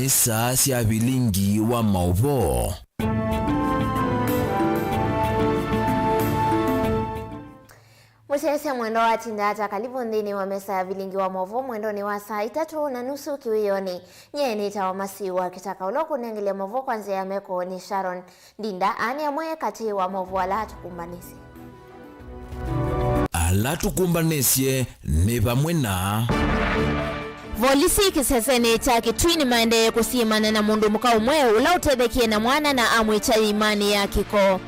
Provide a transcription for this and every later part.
kanisa cia Vilingi wa Mauvoo. Musese mwendo wa tindata kalibu ndini wa mesa ya Vilingi wa Mauvoo mwendo ni wa saa 3:30 kiwioni. Nyeni tawamasi wa kitaka uloku nengelea Mauvoo kwanzia ya meko ni Sharon Dinda ani ya mwe kati wa Mauvoo ala tukumbanisi. Ala tukumbanisye ni pamwena Volisi kisesene cha kitwini maende kusimana na mundu muka umwe ula utebekie na mwana na amwe cha imani ya kiko.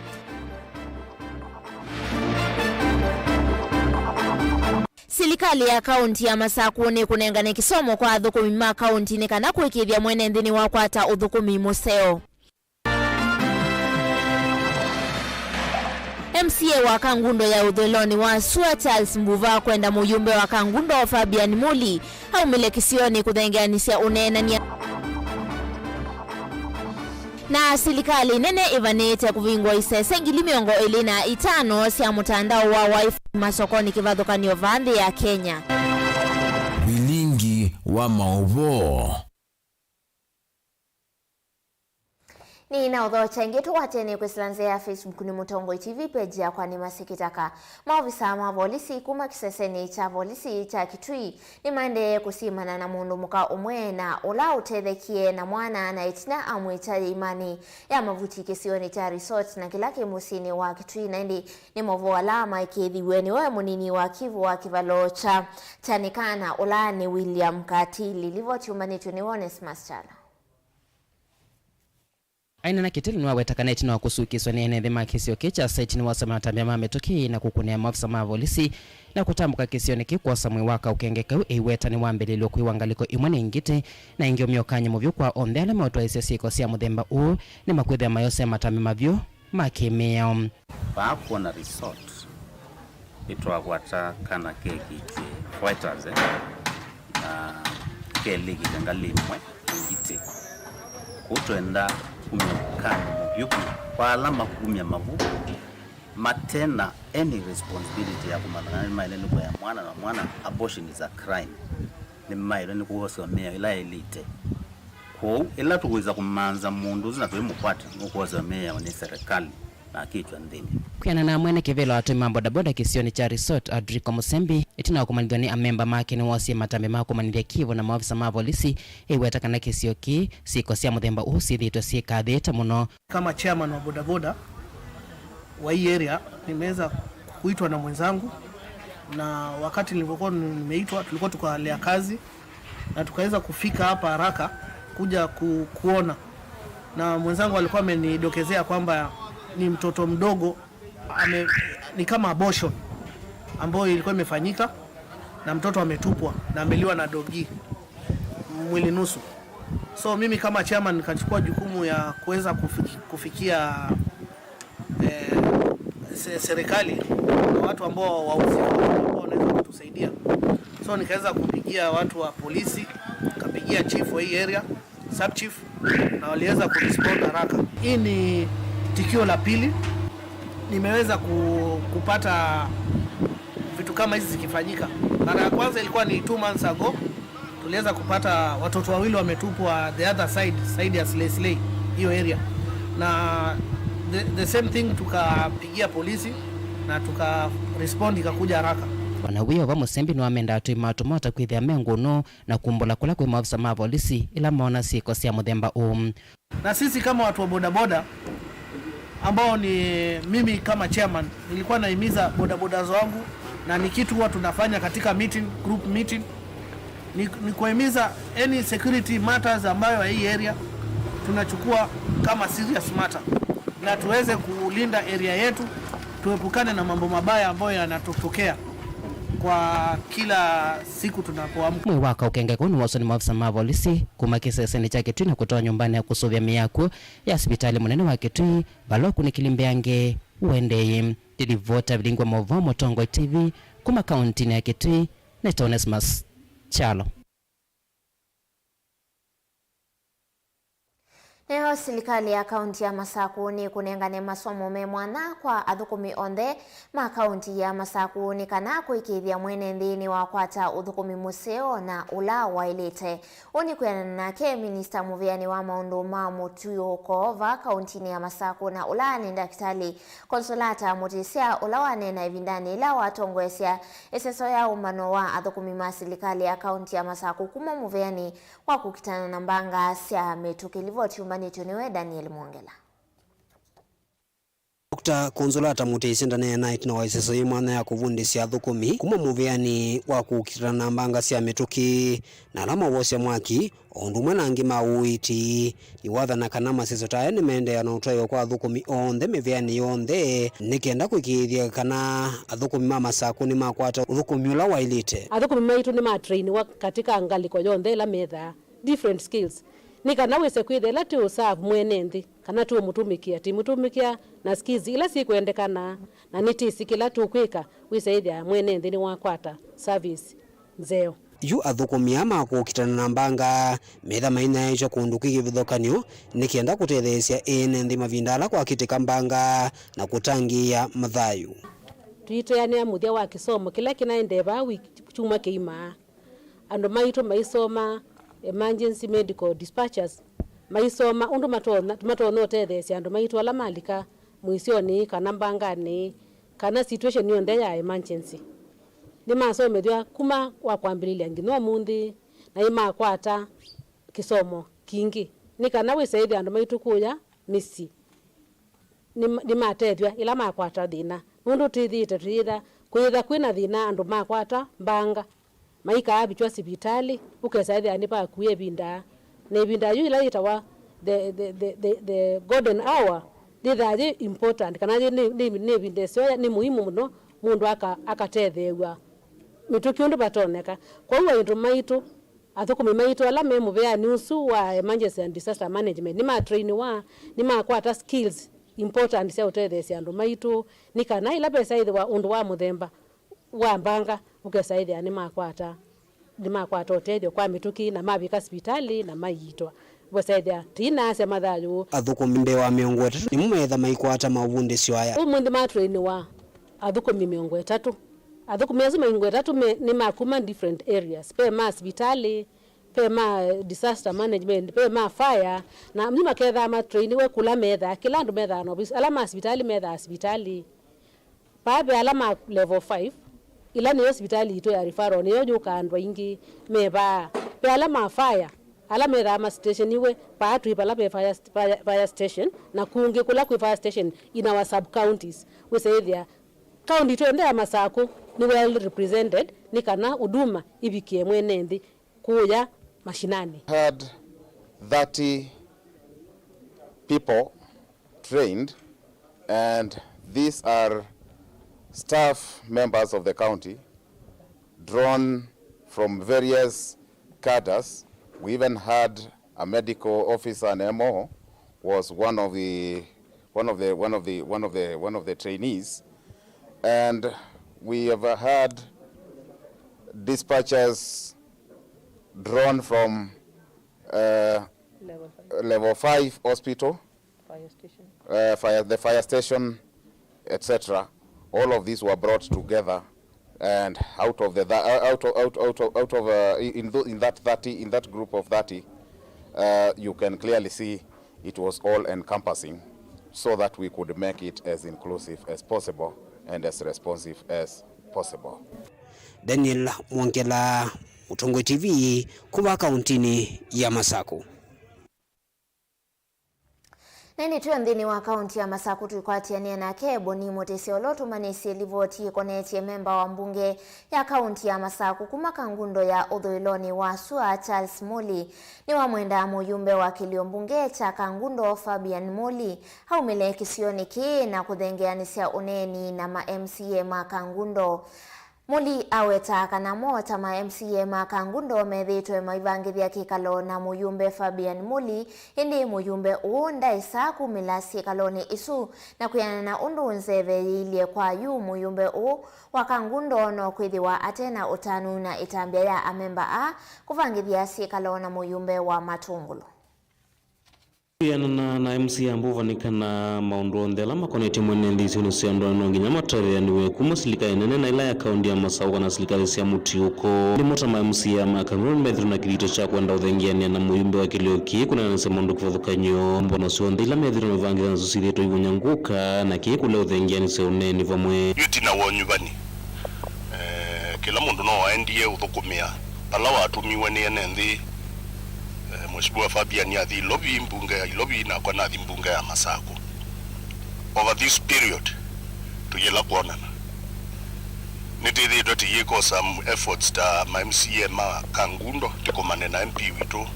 Silikali ya kaunti ya Masakuni kunengane kisomo kwa adhukumi ma kaunti ni kana kuikithia mwene ndini wakwata udhukumi museo. MCA wa Kangundo ya Udheloni wa Sua Charles Mbuva kwenda mujumbe wa Kangundo wa Fabian Muli haumile kisioni kudhengeanisia unenania na silikali nene ivanete kuvingwa isese miongo 25 sia mutandao wa wifi masokoni kivadhukanio vande ya Kenya. Vilingi wa Mauvoo. Ni na udho chengetu watene kusilanzea Facebook ni Mutongo TV page ya kwani masikitaka. Maofisa ma polisi kuma kiseseni cha polisi cha Kitui ni mande kusimana na mundu muka umwe na ula utethekie na mwana na itina amwita imani ya mavuti kisioni cha resort na kilake musini wa Kitui na ndi ni Mauvoo alama ikithiweni we munini wa Kivu wa kivalo cha tanikana ula ni William Katili livo chumanitu ni Onesmus Chala. Aina na kitili nwa wetakaneti nwa kusukiswa ni enedhema kisio kicha saiti ni wasa matambia mametoki na kukunea maafisa mavolisi na kutambuka kisio niki kwa samwe waka ukengeka iweta ni wambeli loku iwangaliko imwane ingite na ingio miokanya muvyo kwa ondela mautua isiasiko siya mudhemba uu ni makwedhe ya mayose ya matami mavyo makimea. Paako na resort ituwa wata kana keki fighters na keligi jangalimwe ingite kutuenda kumekana mvyuku kwa alama kumya mavuku matena any responsibility ya kumanana maileni kwa ya mwana na mwana. Abortion is a crime ni maileni kuhosomea ila elite kwa ila tuweza kumanza mundu zina tuwe mukwati kuhosomea ni serikali na kichwa ndini kuyana na mwene kivelo watu mambo daboda kisioni cha resort Adriko Musembi itina wakumanidhoni amemba maki ni wasi matambe mako manidhia Kivu na maofisa mavolisi iwetaka na kisio ki siko siya mudhemba usi dhito siya kadheta muno. Kama chairman wa bodaboda wa hii area nimeweza kuitwa na mwenzangu, na wakati nilipokuwa nimeitwa tulikuwa tukalea kazi na tukaweza kufika hapa haraka kuja kuona, na mwenzangu alikuwa amenidokezea kwamba ni mtoto mdogo ni kama abortion ambayo ilikuwa imefanyika na mtoto ametupwa na ameliwa na dogi mwili nusu. So mimi kama chairman nikachukua jukumu ya kuweza kufikia serikali na watu ambao wahusika ambao wanaweza kutusaidia. So nikaweza kupigia watu wa polisi, nikapigia chief wa hii area, sub chief, na waliweza kurespond haraka. Hii ni tikio la pili nimeweza kupata vitu kama hizi zikifanyika. Mara ya kwanza ilikuwa ni 2 months ago, tuliweza kupata watoto wawili wametupwa the other side ya Slay hiyo area, na the same thing tukapigia polisi na tuka respond ikakuja haraka. Wanawio wa Musembi ni wamenda atu matumota kwithia menguno na kumbola kula kwa maafisa mavolisi ila maona siko siya mudhemba Na sisi kama watu wa bodaboda ambao ni mimi kama chairman nilikuwa naimiza bodaboda wangu, na ni kitu huwa tunafanya katika group meeting ni kuhimiza any security matters ambayo hii area tunachukua kama serious matter, na tuweze kulinda area yetu, tuepukane na mambo mabaya ambayo yanatokea kwa kila siku tunapoamka. Mwe waka ukengeka ni wasoni maafisa mavolisi kumakisa sene chake tu na kutoa nyumbani ya kusovya miyaku ya hospitali munene wa Kitui baloku ni kilimbeange uendeye. Dilivota Vilingi wa Mauvoo, Mutongo TV kuma kaunti ya Kitui na Onesmus Chalo. Leo serikali ya kaunti ya Masaku ni kunengane masomo me mwana kwa athukumi onthe ma kaunti ya Masaku ni kana kuikithia mwene nthini wa kwata uthukumi museo na ula wailite. Uni kuyana nake Minister Muviani wa maundu ma mutuko va kaunti ya Masaku na ula ni Daktari Consolata Mutisia ula wanena ivindani ila watongwesya eseso ya umano wa athukumi ma serikali ya kaunti ya Masaku kuma Muviani wa kukitana na mbanga sia metukilivoti niwe Daniel Mwongela. Dr. Consolata Mutisia ndane night na waiseso imwana ya kuvundisya athukumi kuma Muviani wa kukitana mbanga sia metuki na alama wosya mwaki ondumwe na ngima uiti ni wathana kana maseso taya ni mende na utwayo kwa athukumi onthe Muviani yonthe nikenda kwikithia kana athukumi ma Masaku ni makwata uthukumi ula wailite. Athukumi maitu ni matrain wa katika ngaliko yonthe la metha different skills nika wese kwithela ti userve mwene nthi kana tu mutumikia ti mutumikia na skills ila si kuendekana na niti sikila tu kwika wisaithia mwene nthi ni wakwata service nzeo yu athukumi ama kukitana na mbanga metha maina icho kundu kigivithokanio nikienda kutetheesya ene nthi mavindala kwa kitika mbanga na kutangia mathayu tuiteane muthia wa kisomo kila kinaendeva chuma keima andu maitu maisoma emergency medical dispatchers maisoma undu matona utetheesya andu maitu ala malika mwisioni kana mbangani kana situation yonde ya emergency ni masomethwa kuma wa kwambililia ngino munthi na imakwata kisomo kingi ni kana wisaithia andu maitu kuya misi ni matethwa ila makwata thina nundu tithite twitha kwitha kwina thina andu makwata mbanga maika abichwa sibitali ukesaithia ni pa kuye binda ne binda yu ila itawa the golden hour lithaje important kana ni bindesyo ni muhimu muno mundu akatethewa mituki undu batoneka kwa hiyo indu maitu athukumi maitu ala me Muviani usu wa emergency and disaster management ni ma train wa ni makwata skills important sia utethesia andu maitu ni kana ila pesa ithwa undu wa muthemba wa mbanga ukesaithia ni makwata utethio kwa mituki na mabika hospitali na mayitwa wesaithia tina ase mathayu athukumi mbe wa miongo 3 ni mumetha maikwata mavundisyo aya umundi ma train wa athukumi miongo 3 athukumi azu miongo 3 ni makuma different areas pe ma hospitali pe ma disaster management pe ma fire na mnyima ketha ma train we kula metha kila ndu metha no ala ma hospitali metha hospitali pabe ala ma level 5 ila ni hospitali ito ya referral ni yoju kandwa ingi meba pe ala ma fire ala metha ma station iwe pa tu ipala pe fire station na kungi kula ku fire station in our sub counties we say there county to ya Masaku ni well represented ni kana huduma ibikie mwene nthi kuya mashinani. Had 30 people trained, and these are staff members of the county drawn from various cadres. We even had a medical officer, an MO, was one of the trainees, and we have had dispatchers drawn from level 5 hospital, the fire station, etc. All of these were brought together, and in that group of 30, you can clearly see it was all encompassing, so that we could make it as inclusive as possible and as responsive as possible. Daniel Mwongela, Mutongo TV, kuba kauntini ya Masaku. Nini tuyo mdini wa kaunti ya Masaku tukwatiania na kebo ni Mutesiolo tumanisi livoti konetie memba wa mbunge ya kaunti ya Masaku kumaka ngundo ya udhuiloni wa Sua Charles Muli ni wa mwenda muyumbe wa kilio mbunge cha Kangundo Fabian Muli haumile kisioni ki na kudhengeanisia uneni na ma MCA ma Kangundo. Muli aweta kana mota ma MCA ma Kangundo methitwe maivangithia kikalo na muyumbe Fabian Muli indi muyumbe uunda isa kumilasi kaloni isu na kuyana na undu nzeve ilie kwa yu muyumbe wa Kangundo no kwithiwa atena utanu na itambia ya amemba kuvangithia sikalo na muyumbe wa Matungulu. na MC Mauvoo nikana maundu ndela makonete mwene ndisi no siando no nginya matare niwe kuma silika inene na ila ya kaunti ya Masawa na silika sia mutiuko ni mota ma MC ya makanuni methru na kilito cha kwenda uthengiania na muyumbe wa kilioki kuna nasema ndo kufadhukanyo mbono sio ndila methru no vangira na susiri to ibunyanguka na kikule uthengiani se uneni vamwe yuti na wonyubani kila mundu no aendie uthukumia pala watumiwe ni enendi Mheshimiwa Fabian ya the lobby lobby na kwa na mbunge ya Masako over this period tuyela kuonana nitithi doti yiko some efforts ta ma MCA ma Kangundo tikomane na MP witu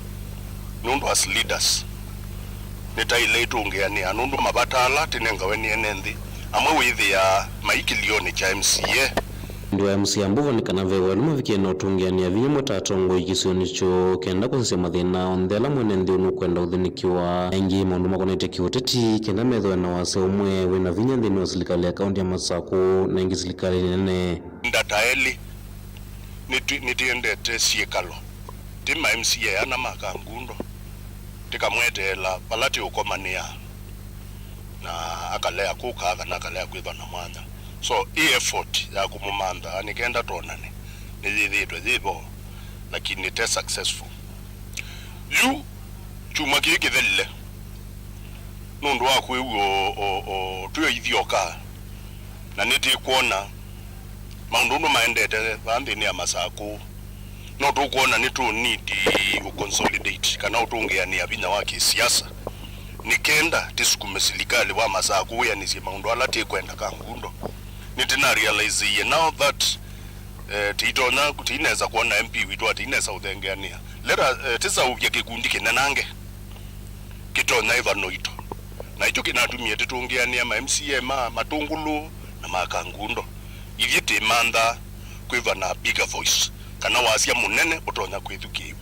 nundu as leaders nitaile tungeani anundu mabatala tinengawe ni enendi amwe withi ya maikilioni cha MCA ndio MC Mauvoo nikana vewa nimo vikiena utungiania vinyo mutatongo ikisioni cho kenda kusema thina ondela mwene ndio nukwenda uthinikiwa engi maundu makonete kiuteti kenda metho na wase umwe wina vinya ndini wa serikali ya kaunti ya Masako na ingi serikali nene ndataeli nitiendete siekalo tima MCA ana Makangundo tikamwetela palati ukomania na akalea kuka na akalea kwitha na mwanya so effort ya kumumanda anikenda tonane nithithitwe thibo lakini nite successful yu chuma kikithelle nundu wa kwiwo tuyo ithioka na niti kuona maundu maendete bandini ya Masako no tukuona ni tu need consolidate kana utungiania binya wa kisiasa nikenda tisukume serikali wa Masako ya nisi maundu alati kwenda Kangundo nitina realize now that titona kutineza kuona MP witu atineza uthengeania lera tisa ubya kikundi kinanange kitona ivano ito na icho kinatumia titungiania ma MCA matungulu na Makangundo ivite manda kwiva na bigger voice kana wasia munene utonya kwithukiwa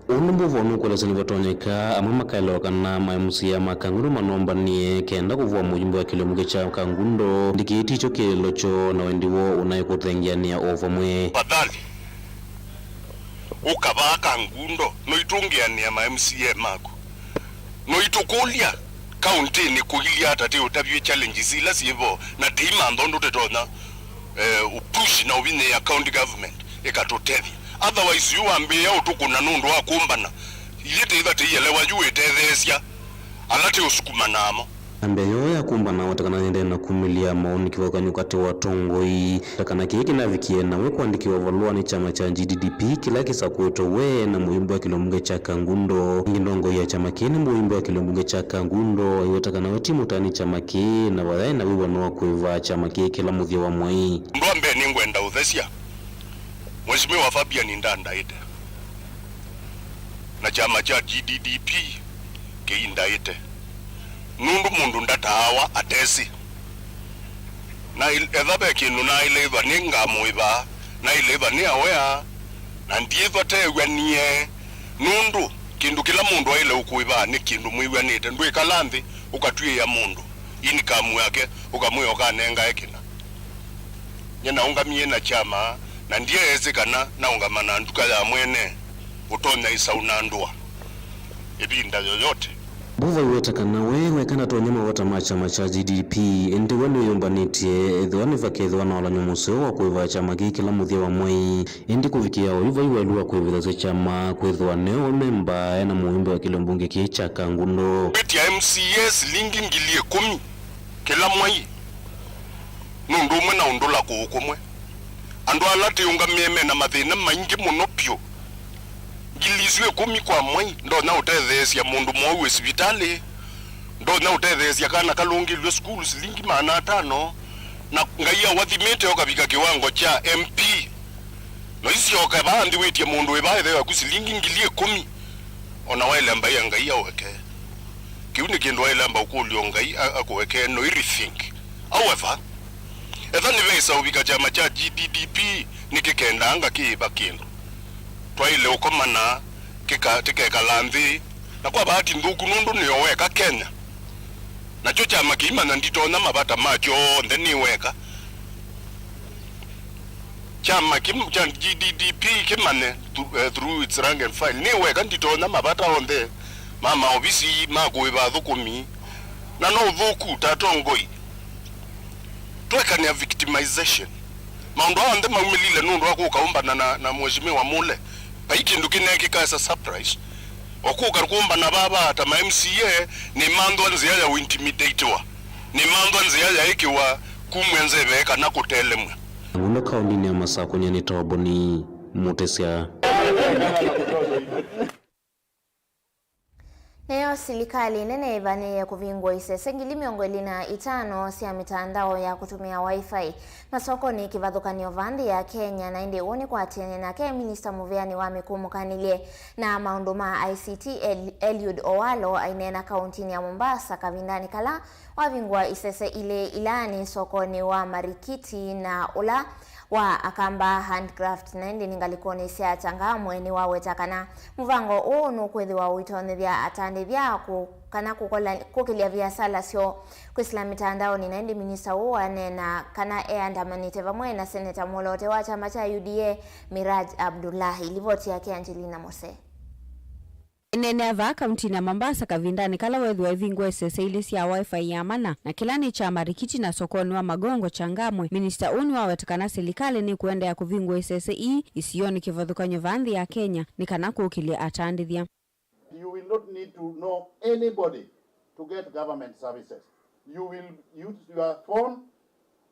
Mauvoo nukola sini vatonyeka amwe makailo kana ma MCA Makangundo manomba nie kenda kuvua mujumbe wa kilomuge cha Kangundo ndikiti icho kilocho na wendiwo unayekuthengiania ovamwe badali ukaba Kangundo no itungiania ma MCA mako no itukulia county ni kuilia atate utabye challenges ila sivo na tima ndondo tetona upush na wine ya county government ekatotethi otherwise you ambia utukuna nundu wa kumbana yete ithate yelewa yu etethesia alati usukuma namo ambeyo ya kumbana watakana nyende na kumilia maoni kiwaka nyukati wa tongoi takana kiki na vikiena we kuandikiwa valua ni chama cha GDDP kila kisa kueto we na muhimbo wa kilombunge cha Kangundo ngindongo ya chama kini muhimbo wa kilombunge cha Kangundo iwatakana we timu tani chama kii na wadhai na wiwa noa kuiva chama kii kila mudhia wa mwai mbambe ningwenda uthesia Mheshimiwa Fabian ndandaite na chama cha GDDP kiindaite nundu mundu ndatawa atesi na ethabe kinu na ileva ningamuiva na ileva ni awea na ndiva tewanie nundu kindu kila mundu aile ukuiva ni kindu mwiwanite ndwe kalanthi ukatwie ya mundu ini kamu yake ukamwe okanenga ekina nyena ungamie na chama na ndiye ezekana na ungamana nduka ya mwene utonya isauna ndua ebinda yoyote Mauvoo wetakana wewe kana tonyama wata machama cha GDP ndi wani yombanitie edwani vakethwa na wala nyumuso wa kuiva chama kila muthia wa mwai ndi kuvikia iva iwa kuivitha chama kwethwa neo memba na muhimbe wa kilombunge kicha Kangundo beti ya MCS lingi ngilie 10 kila mwai nundu mwe na undula kuukumwe andu alati ungameme na mathina maingi muno pyo giliswe 10 kwa mwai ndo na utethesia mundu mwa hospitali ndo na utethesia kana kalungilwe school silingi 500 na ngaia wathimete okabika kiwango cha MP no isio kabandi wetie mundu webaithe wa kusilingi ngilie 10 ona wale ambaye ngaia weke kiuni kindu wale ambao ukulio ngai akoweke no rethink however ethani vesa ubika chama cha GDDP nikikenda anga kiba kindu twaile ukomana tikeka lanthi na kwa bahati nduku nundu nioweka Kenya na cho chama kiimana nditona mabata macho ndeni weka chama cha GDDP kimane through its rank and file ni weka nditona mabata onde mama obisi magoe ba thukumi na no thuku tatongoi twekania victimization maundu ande maumilile nundu akukaumba na mheshimiwa mule paikindu kinekika as a surprise okuka kuumba na baba hata ma MCA ni mando nzia ya intimidatewa ni mando nzia ya ikiwa kumwenze beka na kutelemwe ngundo kaundini ya masako nyani tawaboni mutesia. Nayo serikali nene ibane ya kuvingwa isesengili miongo 5 sia mitandao ya kutumia wifi masoko ni kivadhukanio vandi ya Kenya na indi uoni kwa tiene na ke Minister Muveani wa mikumukanile na maunduma ICT Eliud Owalo ainena kauntini ya Mombasa kavindani kala wavingwa isese ile ilani sokoni wa marikiti na ula wa akamba handcraft na indi ningalikoni sia changamwe ni wawetakana muvango unu kwethi wa uitonethia atandithia kana kukilia biasala sio kwisila mitandao ni naindi Minister anena kana andamanite vamwe na Senator Molote wa chama cha UDA Miraj Abdullahi livoti yake Angelina Mose. Nene ava kaunti na Mombasa kavindani kala wethi wa ivingwe sese sia wifi ya mana na kilani cha marikiti na sokoni wa magongo changamwe Minister wa wetakana serikali ni kuenda ya kuvingwe sese isioni kivadhukanyo vandhi ya Kenya ni kana kukilia atandithia. You will not need to know anybody to get government services. You will use your phone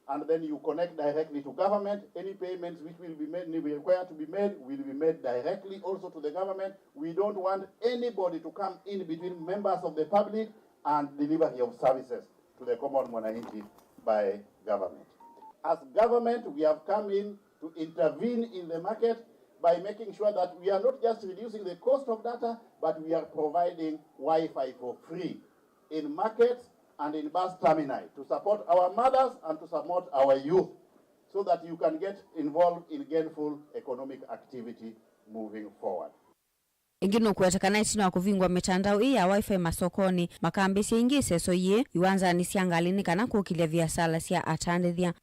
and then you connect directly to government. Any payments which will be required to be made will be made directly also to the government. We don't want anybody to come in between members of the public and delivery of services to the common mwananchi by government. As government, we have come in to intervene in the market by making sure that we are not just reducing the cost of data, but we are providing Wi-Fi for free in markets and in bus terminals to support our mothers and to support our youth so that you can get involved in gainful economic activity moving forward. Ingino kuwetakana isino kuvingwa mitandao ya wifi masokoni makambisi ingi seso ye yuanza nisiangalini kana kukilia biasala sia atandithia.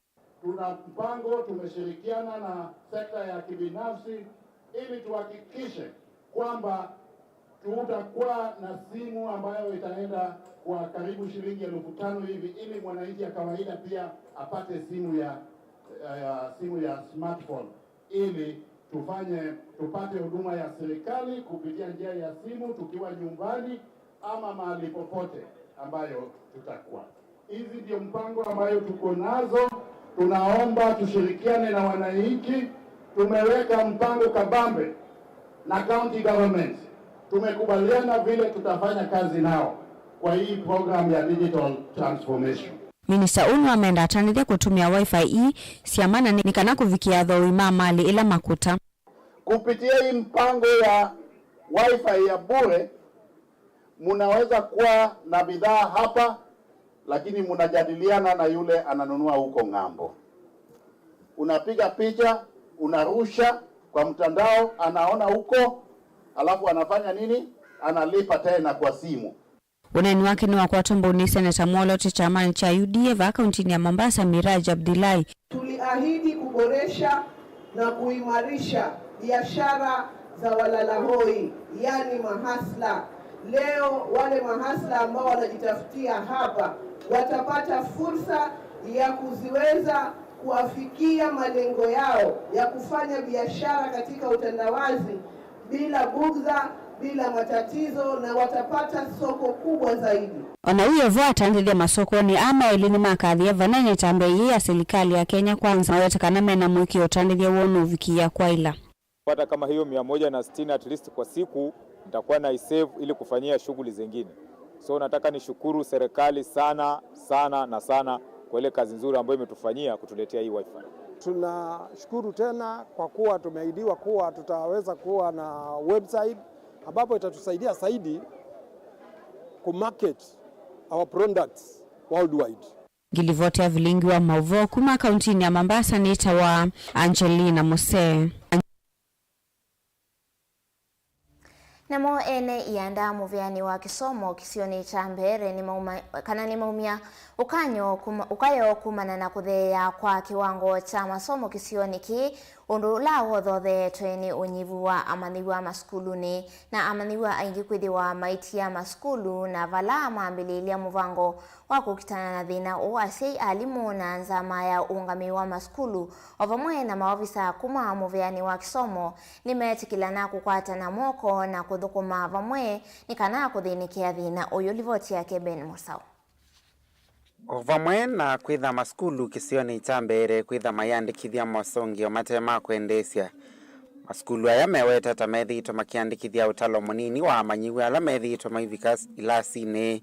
Tuna mpango tumeshirikiana na sekta ya kibinafsi ili tuhakikishe kwamba tutakuwa na simu ambayo itaenda kwa karibu shilingi 5,000 hivi ili mwananchi ya kawaida pia apate simu ya smartphone ili tupate huduma ya serikali kupitia njia ya simu tukiwa nyumbani ama mahali popote ambayo tutakuwa. Hizi ndio mpango ambayo tuko nazo. Tunaomba tushirikiane na wananchi. Tumeweka mpango kabambe na county government. Tumekubaliana vile tutafanya kazi nao kwa hii program ya digital transformation. Minister ameenda atandithia kutumia wifi siamana ni kana kuvikia dhoima mali ila makuta. Kupitia hii mpango ya wifi ya bure munaweza kuwa na bidhaa hapa lakini munajadiliana na yule ananunua huko ng'ambo. Unapiga picha, unarusha kwa mtandao, anaona huko, alafu anafanya nini? Analipa tena kwa simu. Uneni wake ni wa tumboni Senator Molote chama cha UDA va kaunti ya Mombasa Miraj Abdullahi. Tuliahidi kuboresha na kuimarisha biashara za walalahoi, yani mahasla. Leo wale mahasla ambao wanajitafutia hapa watapata fursa ya kuziweza kuafikia malengo yao ya kufanya biashara katika utandawazi bila bugdha, bila matatizo, na watapata soko kubwa zaidi. Ona huyo vota ndile masokoni ama elini makadhi vananye tambe ya serikali ya Kenya kwanza watakana mena mwiki otandile wonu vikia kwa ila. Pata kama hiyo 160 at least kwa siku nitakuwa na isave ili kufanyia shughuli zingine. So nataka nishukuru serikali sana kwa ile kazi nzuri ambayo imetufanyia kutuletea hii wifi. Tunashukuru tena kwa kuwa tumeahidiwa kuwa tutaweza kuwa na website ambapo itatusaidia zaidi kumarket our products worldwide. Gilivotea Vilingi wa Mauvoo kuma kauntini ya Mombasa nita wa Angelina Mose. Namo ene ianda muveani wa kisomo kisioni cha mbere ni maumia ukayo kumana na kuthea kwa kiwango cha masomo kisioni ki undu la wothothe tweni unyivu amaniwa maskuluni na amaniwa aingi kwithiwa maitia maskulu na vala maambililia muvango wa kukitana na thina uasei alimu na nzama ya uungamiwa maskulu ovamwe na maofisa kuma muveani wa kisomo nimetikilana kukwata na moko na kuthukuma vamwe nikana kuthinikia thina uyu livoti yake Ben Musau. Ovamwe na kwitha maskulu kisioni chambere kwitha mayandikithia mosongio matema kuendesya maskulu aya meweta tamethito makiandikithia utalo munini wa manyiwe ala methito maivikas ilasini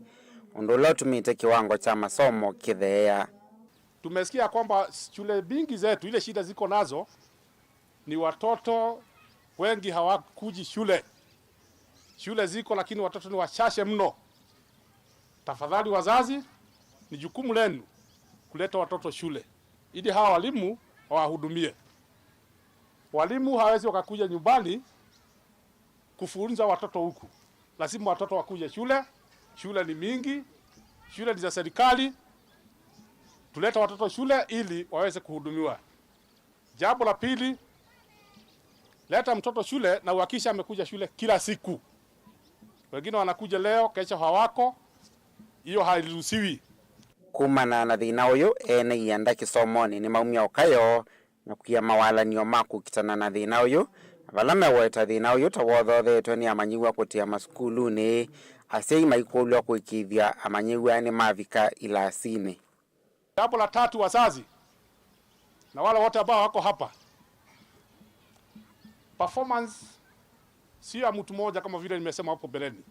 undulo tumite kiwango cha masomo kithea. Tumesikia kwamba shule bingi zetu ile shida ziko nazo ni watoto wengi hawakuji shule. Shule ziko lakini watoto ni wachache mno. Tafadhali wazazi, ni jukumu lenu kuleta watoto shule ili hawa walimu wawahudumie. Walimu hawezi wakakuja nyumbani kufunza watoto huku. Lazima watoto wakuje shule. Shule ni mingi, shule ni za serikali. Tuleta watoto shule ili waweze kuhudumiwa. Jambo la pili, leta mtoto shule na uhakisha amekuja shule kila siku. Wengine wanakuja leo, kesho hawako. Hiyo hairuhusiwi. Kumana na thina uyu ene ianda kisomoni ni maumia okayo na kuya mawalanio maku kitana na thina uyu vala meweta thina uyu tawothothetwe ni amanyiwa kutia maskuluni asei maikulwa kuikithia amanyiwa ni mavika ilasini. Jambo la tatu, wazazi na wale wote ambao wako hapa, performance si ya mtu mmoja kama vile nimesema hapo mbeleni.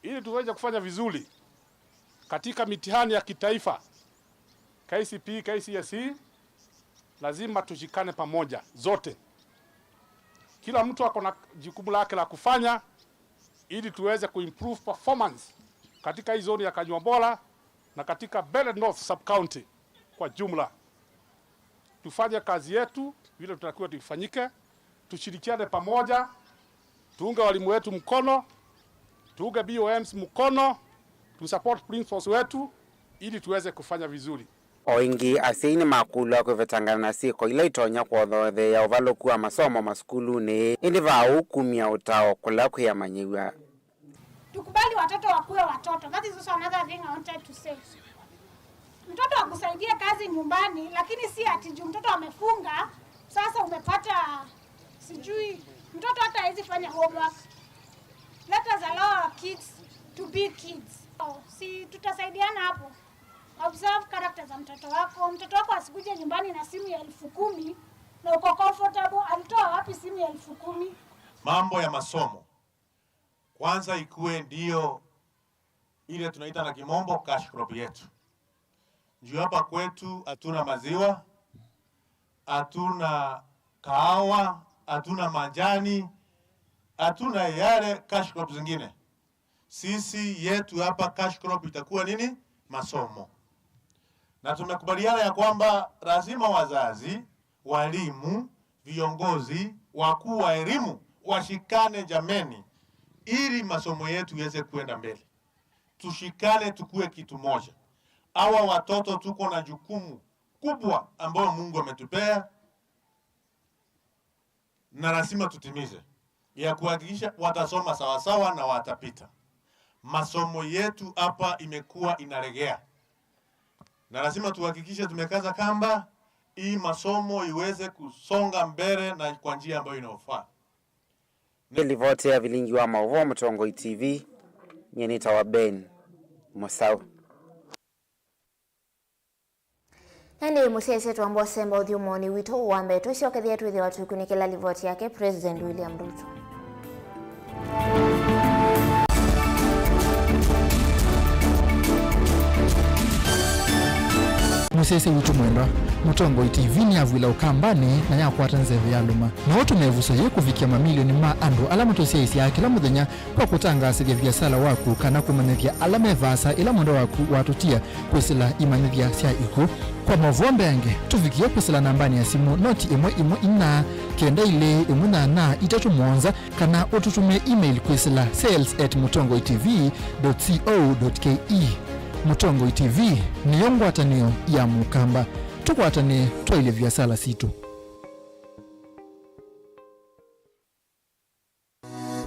Ili tuweze kufanya vizuri katika mitihani ya kitaifa KCPE, KCSE, lazima tushikane pamoja zote. Kila mtu ako na jukumu lake la kufanya ili tuweze kuimprove performance katika hii zone ya Kanywabola na katika Belle North sub county kwa jumla. Tufanye kazi yetu vile tutakuwa tufanyike, tushirikiane pamoja, tuunge walimu wetu mkono, tuunge BOMs mkono, tusupport principals wetu ili tuweze kufanya vizuri. Oingi asini makulu kuvetangana na siko ila itonya kwa thothe ya uvaloku wa masomo maskuluni ili vau kumia utao kula kuya manyiwa. Tukubali watoto wakuwe watoto. That is also another thing I wanted to say. Mtoto akusaidia kazi nyumbani, lakini si ati juu mtoto amefunga sasa umepata sijui mtoto hata hawezi fanya homework. Let us allow our kids to be kids. Si tutasaidiana hapo. Observe character za mtoto wako. Mtoto wako asikuje nyumbani na simu ya 10,000 na uko comfortable, alitoa wapi simu ya 10,000? Mambo ya masomo kwanza ikuwe ndio ile tunaita na kimombo cash crop yetu. Juu hapa kwetu hatuna maziwa, hatuna kahawa, hatuna majani, hatuna yale cash crop zingine. Sisi yetu hapa cash crop itakuwa nini? Masomo. Na tumekubaliana ya kwamba lazima wazazi, walimu, viongozi, wakuu wa elimu washikane jameni ili masomo yetu iweze kwenda mbele. Tushikane tukue kitu moja. Hawa watoto tuko na jukumu kubwa ambayo Mungu ametupea na lazima tutimize ya kuhakikisha watasoma sawa sawa na watapita. Masomo yetu hapa imekuwa inalegea. Na lazima tuhakikishe tumekaza kamba hii masomo iweze kusonga mbele na kwa njia ambayo inafaa. Nilivote ya Vilingi wa Mauvoo, Mtongoi TV, nyenita wa Ben Musau. Nani musese tuambo semba uthiumoni wito uambe tusiokethia tuithi watu kunikila livoti yake President William Ruto. Musese witu mwendwa Mtongoi TV ni avwila ukambani na yakwata nzeve ya luma na watu mevuso ye kufikia mamilioni ma andu ala mutosiaisi ya kila muthenya kwa kutangasithia biasala waku kana kumanithia ala mevasa ila mundo waku watutia kwisila imanithia sia iku kwa Mauvoo yange tufikie kwisila nambani ya simu noti imwe ina kenda ile imuna na itatu mwonza kana ututume email kwisila sales@mutongoitv.co.ke. Mtongoi TV ni yongwatanio ya mukamba tukwatane twaile biasala situ.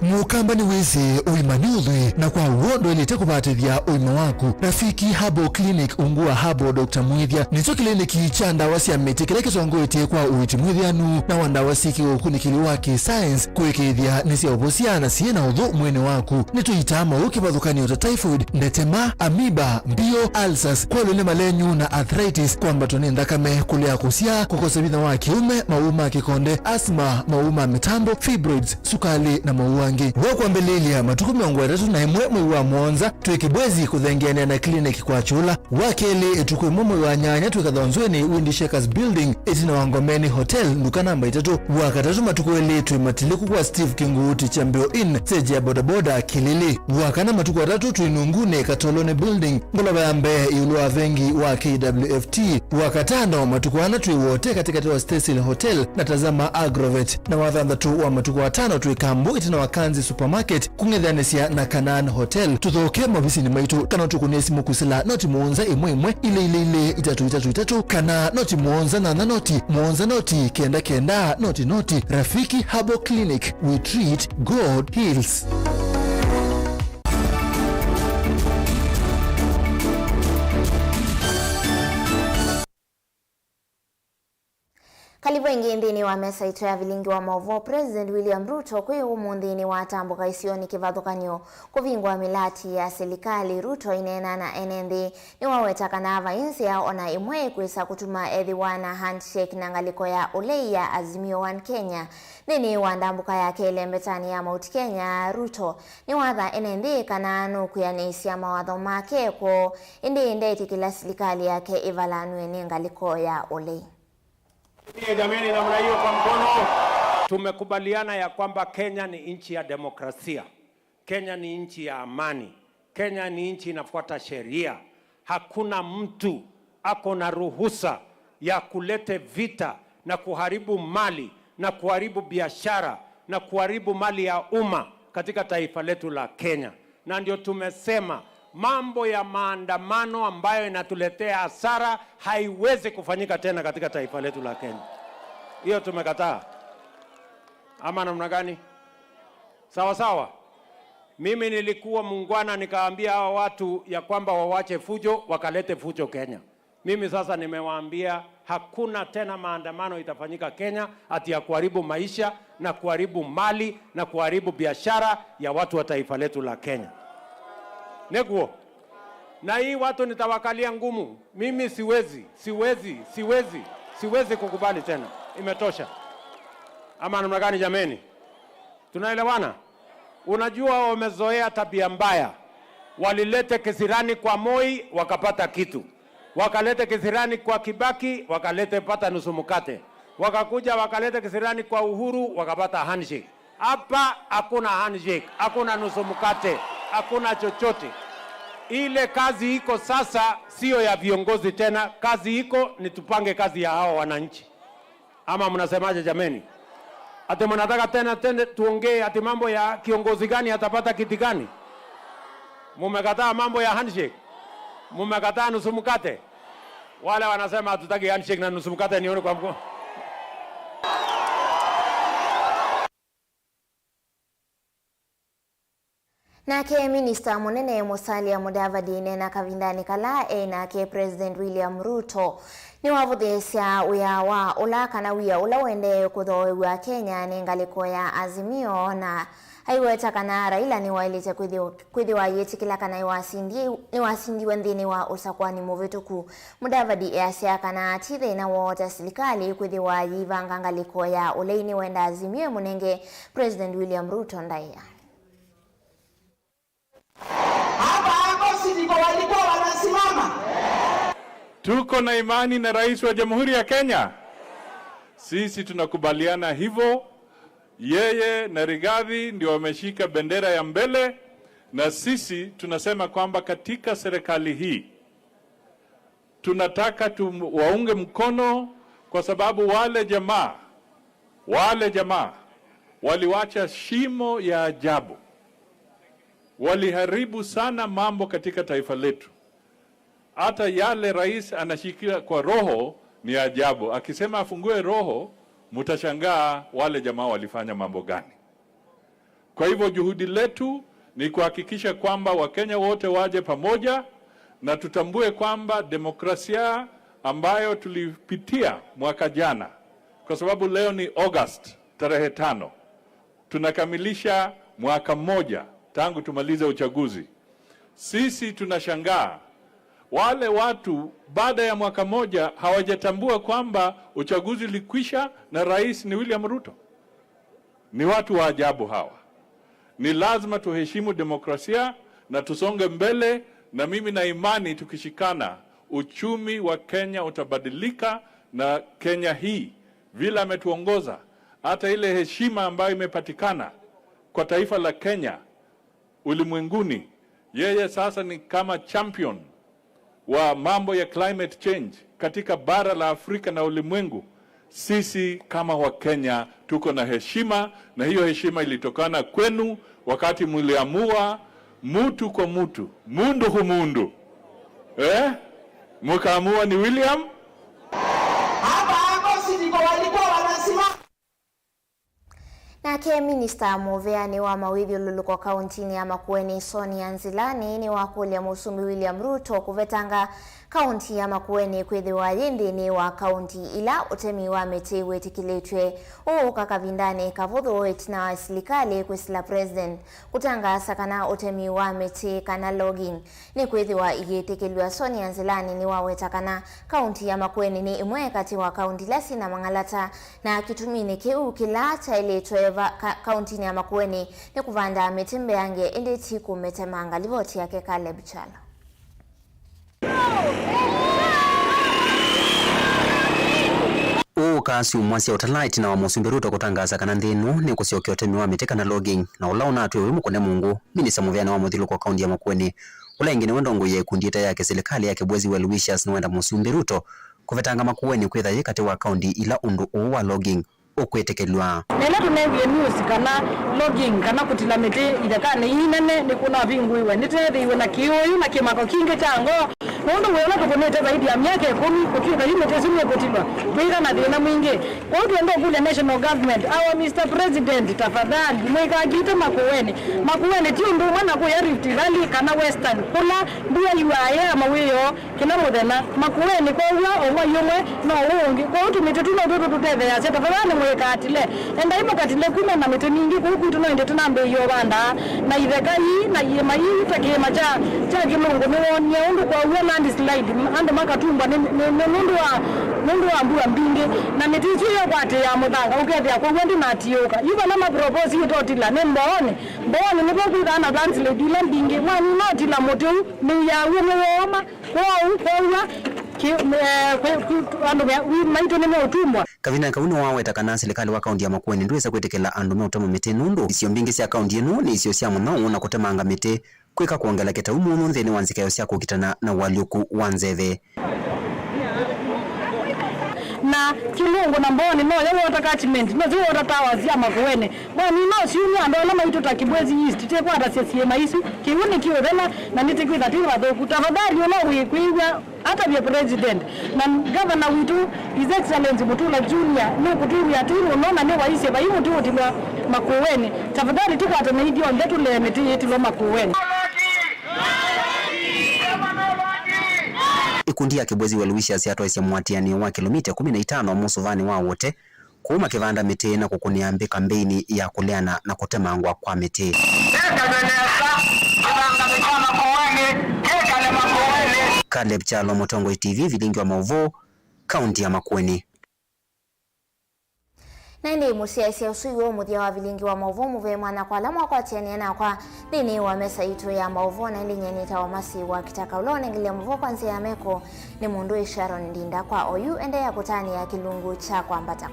mukambani wese uimani uthwi na kwa uondo ilete kubatithia uima waku. Rafiki Herbal Clinic ungua Herbal Dr. Mwithia nicho kliniki cha ndawa cia miti kile kisongoetie kwa uiti mwithianu na wandawa siki ukunikili wa science kuikithia ni cia ubusia na ciena uthu mwene waku. Nituitama ukibathukanio ta typhoid, ndetema, amoeba, mbio, ulcers, kwalune malenyu na arthritis, kwambato ni thakame, kulea kusia, kukosa bitha wa kiume, mauma kikonde, asma, mauma mitambo, fibroids, sukali na mauangi. Wakwambelilia matuku 31 mwezi wa mwanza twikibwezi kuthengene na clinic kwa chula wakeli etukwe mwezi wa nyanya twikathonzweni Windy Shakers Building itina wangomeni hotel nduka namba 3 wakatatu matuku eli twimatiliku kwa Steve Kinguti Chambio Inn seji ya bodaboda Kilili wakana matuku 3 twinungune Katolone Building ngolaba ya Mbeya iulua vengi wa KWFT wakatano matuku 4 twiwote katika wa Cecil Hotel na Tazama Agrovet na wathandatu wa matuku 5 twikambu itina wakanzi supermarket kungethanesia na Canaan Hotel tuthoke mabisini maitu kana tukunesi mukusila noti muonza imwe ile itatu kana noti muonza na noti kenda noti. Rafiki Herbal Clinic, we treat, God heals. Kalibu ingi ndini wa mesa itu ya Vilingi wa Mauvoo, President William Ruto kwi humu ndini wa tambuka isioni kivathukanio kuvingwa milati ya serikali. Ruto inena na enendi ni wawetaka na avainsi ya ona imwe kuisa kutuma edhiwana handshake na ngaliko ya ulei ya Azimio One Kenya. Nini wandambuka ya kele mbetani ya Mount Kenya. Ruto ni wadha enendi kana nuku ya nisi ya mawadho make ko indi itikila serikali yake ivalanwe ni ngaliko ya ulei. Jameni, namna hiyo kwa mkono. Tumekubaliana ya kwamba Kenya ni nchi ya demokrasia. Kenya ni nchi ya amani. Kenya ni nchi inafuata sheria. Hakuna mtu ako na ruhusa ya kulete vita na kuharibu mali na kuharibu biashara na kuharibu mali ya umma katika taifa letu la Kenya. Na ndio tumesema mambo ya maandamano ambayo inatuletea hasara haiwezi kufanyika tena katika taifa letu la Kenya. Hiyo tumekataa. Ama namna gani? Sawa sawa. Mimi nilikuwa muungwana nikaambia hawa watu ya kwamba wawache fujo, wakalete fujo Kenya. Mimi sasa nimewaambia hakuna tena maandamano itafanyika Kenya ati ya kuharibu maisha na kuharibu mali na kuharibu biashara ya watu wa taifa letu la Kenya. Neguo. Na hii watu nitawakalia ngumu. Mimi siwezi kukubali tena. Imetosha. Ama namna gani jameni? Tunaelewana? Unajua wamezoea tabia mbaya. Walilete kisirani kwa Moi wakapata kitu. Wakalete kisirani kwa Kibaki wakalete pata nusu mkate. Wakakuja wakalete kisirani kwa Uhuru wakapata handshake. Hapa hakuna handshake, hakuna nusu mkate, hakuna chochote. Ile kazi iko sasa sio ya viongozi tena, kazi iko ni tupange kazi ya hao wananchi. Ama mnasemaje jameni? Ati mnataka tena tuongee ati mambo ya kiongozi gani atapata kiti gani? Mumekataa mambo ya handshake. Mumekataa nusu mkate. Wale wanasema hatutaki handshake na nusu mkate, nione kwa mkono. Nake Minister Munene Musalia Mudavadi nena kavindani kala nake President William Ruto ni wavuthesya uya wa ula kana uya ula wende kuthoe wa Kenya ni ngaliko ya Azimio na haiweta kana Raila ni wailite kwithiwa yetikila kana iwasindi wendini wa usakwani muvituku. Mudavadi asya kana tithe na wota serikali kwithiwa yivanga ngaliko ya uleini wenda Azimio munenge President William Ruto ndaya. Walikuwa wanasimama. Tuko na imani na Rais wa Jamhuri ya Kenya. Sisi tunakubaliana hivyo. Yeye na Rigathi ndio wameshika bendera ya mbele, na sisi tunasema kwamba katika serikali hii tunataka waunge mkono, kwa sababu wale jamaa waliwacha shimo ya ajabu. Waliharibu sana mambo katika taifa letu. Hata yale rais anashikia kwa roho ni ajabu. Akisema afungue roho, mtashangaa wale jamaa walifanya mambo gani. Kwa hivyo juhudi letu ni kuhakikisha kwamba Wakenya wote waje pamoja na tutambue kwamba demokrasia ambayo tulipitia mwaka jana, kwa sababu leo ni August tarehe 5, tunakamilisha mwaka mmoja tangu tumalize uchaguzi. Sisi tunashangaa wale watu baada ya mwaka moja hawajatambua kwamba uchaguzi ulikwisha na rais ni William Ruto. Ni watu wa ajabu hawa. Ni lazima tuheshimu demokrasia na tusonge mbele, na mimi na imani tukishikana uchumi wa Kenya utabadilika, na Kenya hii vile ametuongoza, hata ile heshima ambayo imepatikana kwa taifa la Kenya ulimwenguni, yeye sasa ni kama champion wa mambo ya climate change katika bara la Afrika na ulimwengu. Sisi kama Wakenya tuko na heshima, na hiyo heshima ilitokana kwenu wakati mliamua mtu kwa mtu, mundu humundu. Mkaamua ni William. Hapa sisi walikuwa wanasimama. Nake Minista Muveani wa mawithio luluko kauntini ya Makueni Sonia Nzilani ni wakulia musumi William Ruto kuvetanga kaunti ya Makueni kwithiwa yindini wa kaunti ila utemi wa miti wetikiletwe ukakavindani kavuthu etina wa serikali kwisila president kutangasa kana utemi wa miti kana logging ni kwithiwa igitikilwa. Sonia Nzilani ni waweta kana kaunti ya Makueni ni imwe kati wa kaunti lasi na mangalata na kitumini kiu kila chailetwe kaunti ya Makueni ni kuvanda miti mbeange indi tiku metemanga. Livoti yake Caleb Chala. Kasi umwasi ya utalaiti na wa musumbi Ruto kutangaza kana ndinu ni kusiokea utemi wa miti kana logging na ulauna atuwe wimu kune Mungu. Minista Muveani wa muthilu kwa kaundi ya Makueni ula ingine wendongo ya kundita yake serikali yake Bwezi well wishers ni wenda musumbi Ruto kuvetanga Makueni kwitha ye kati wa kaundi ila undu wa logging ukwetekelwa. Nela tunevye news kana logging kana kutila miti idakane inene ni kuna vingu iwe nitete iwe na kiuyu na kimako kinge chango nondo wela tukonete zaidi ya miaka 10 kukiwa hii miti sumu kutilwa bila na dena mwingi kwa hiyo tuende kule national government our Mr President tafadhali mweka gita Makueni tiundu mwana kwa Rift Valley kana Western kula ndio iwaya mawiyo kina modena Makueni kwa hiyo omwa yomwe no ungi kwa hiyo tumite tuno tutete ya tafadhali mweka atile enda imo katile kuma na miti mingi huku tunaende tunambe hiyo banda na itheka hii na yema hii takema cha Mungu ni undu kwa hiyo landslide ando makatumba ni mundu wa mbua mbingi na mitizu yo kwate ya muthanga ukethia kwa wendi na tioka yuko na mapropose yototila ne mbone nipo kwitha na landslide ile mbingi mwani notila mutu ni ya wene woma kwa maito ni utumwa kavina kauni waweta kana serikali wa kaundi ya Makueni ndweza kwetekela andu meutama miti nundu isio mbingi cia kaundi inu ni isio cia muno na kutemanga miti kwika kuongela keta umuntu nthini wanzikayo cia kukitana na waliuku wanzeve na kilungu na mboni no yewe attachment no ziwe tatawa cia Makueni mwani no siuni ando na maito takibwezi east te kwa tasie maisu kiuni kiodena na nitikwitha tiwa thoku tafadhali no wikwiwa hata vya president na governor witu his excellency Mutula Junior no kutuya timu nona ne waise bayimu tu timwa Makueni tafadhali tukwata na idio ndetu le meti yetu lo Makueni. Ikundi ya Bwezi well wishers yatwa cia mwatiani wa kilomita 15 musuvani wa wote kuma kivanda miti na kukuniambi kampeni ya kuleana na kutemangwa kwa miti. Caleb Chalo, Mutongo TV, Vilingi wa Mauvoo, kaunti ya Makueni. Nende musiaisi usuyo muthia wa Vilingi wa Mauvoo muve mwana kwa alama kwa tiani na kwa dini wa mesa itu ya Mauvoo na ili nyenita wa masi wa kitaka ulone ngile Mauvoo kwa nzi ya meko ni mundu Sharon Ndinda kwa oyu ende ya kutani ya kilungu cha kwa mbata.